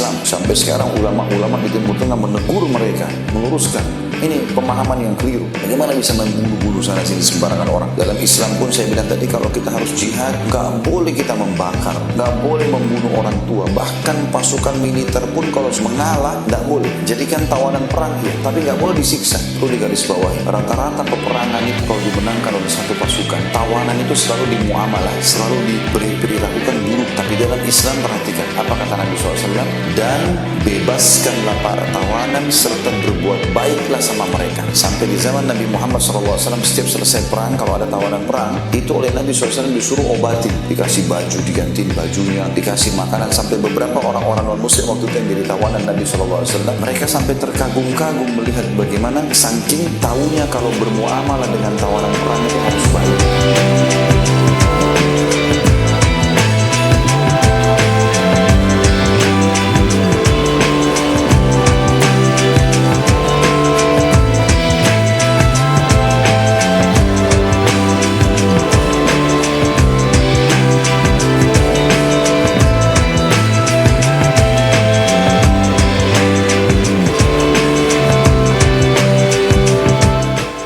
Islam. Sampai sekarang ulama-ulama di Timur Tengah menegur mereka, meluruskan. Ini pemahaman yang keliru. Bagaimana bisa membunuh-bunuh sana sini sembarangan orang? Dalam Islam pun saya bilang tadi, kalau kita harus jihad, nggak boleh kita membakar, nggak boleh membunuh orang tua. Bahkan pasukan militer pun kalau mengalah, nggak boleh. Jadikan tawanan perang ya, tapi nggak boleh disiksa. Perlu digarisbawahi. Rata-rata peperangan itu kalau dimenangkan oleh satu pasukan, tawanan itu selalu dimuamalah, selalu diperlakukan buruk. Tapi dalam Islam, perhatikan apa kata Nabi SAW, dan bebaskanlah para tawanan serta berbuat baiklah sama mereka. Sampai di zaman Nabi Muhammad SAW, setiap selesai perang, kalau ada tawanan perang, itu oleh Nabi SAW disuruh obatin, dikasih baju, digantiin bajunya, dikasih makanan. Sampai beberapa orang-orang non-muslim waktu itu yang jadi tawanan Nabi SAW, mereka sampai terkagum-kagum melihat bagaimana saking tahunya kalau bermuamalah dengan tawanan perang itu harus baik.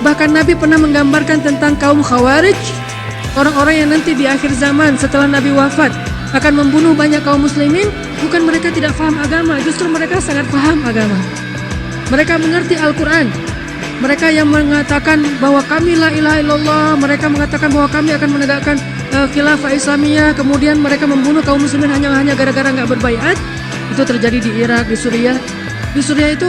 Bahkan Nabi pernah menggambarkan tentang kaum Khawarij, orang-orang yang nanti di akhir zaman setelah Nabi wafat akan membunuh banyak kaum muslimin. Bukan mereka tidak paham agama, justru mereka sangat paham agama. Mereka mengerti Al-Quran. Mereka yang mengatakan bahwa kami la ilaha illallah, mereka mengatakan bahwa kami akan menegakkan khilafah Islamiyah. Kemudian mereka membunuh kaum muslimin hanya gara-gara nggak berbaiat. Itu terjadi di Irak, di Suriah. Di Suriah itu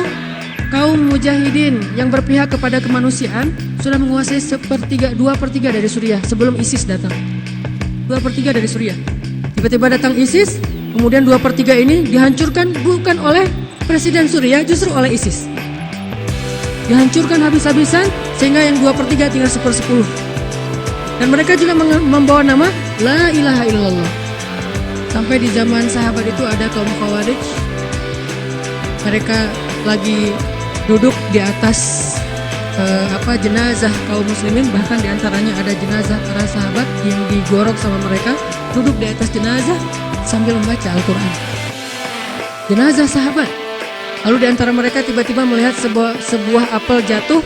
kaum mujahidin yang berpihak kepada kemanusiaan sudah menguasai 2/3 dari Suriah sebelum ISIS datang. 2/3 dari Suriah. Tiba-tiba datang ISIS, kemudian 2/3 ini dihancurkan bukan oleh presiden Suriah, justru oleh ISIS. Dihancurkan habis-habisan sehingga yang 2/3 tinggal 1/10. Dan mereka juga membawa nama La ilaha illallah. Sampai di zaman sahabat itu ada kaum Khawarij. Mereka lagi duduk di atas jenazah kaum muslimin, bahkan diantaranya ada jenazah para sahabat yang digorok sama mereka, duduk di atas jenazah sambil membaca Al-Quran. Jenazah sahabat. Lalu diantara mereka tiba-tiba melihat sebuah apel jatuh,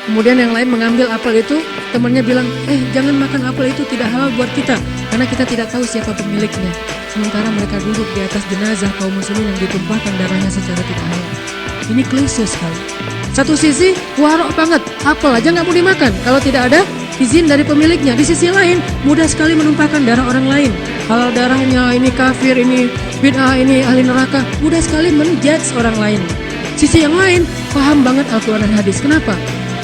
kemudian yang lain mengambil apel itu, temannya bilang, jangan makan apel itu, tidak halal buat kita, karena kita tidak tahu siapa pemiliknya. Sementara mereka duduk di atas jenazah kaum muslimin yang ditumpahkan darahnya secara tidak halal. Ini klise sekali. Satu sisi warok banget, apel aja nggak mau dimakan kalau tidak ada izin dari pemiliknya. Di sisi lain mudah sekali menumpahkan darah orang lain. Kalau darahnya ini kafir, ini bid'ah, ini ahli neraka, mudah sekali menjudge orang lain. Sisi yang lain paham banget Al-Quran dan hadis. Kenapa?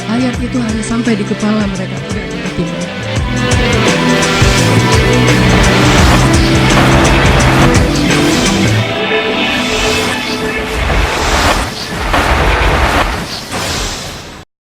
Ayat itu hanya sampai di kepala mereka, tidak di hati mereka.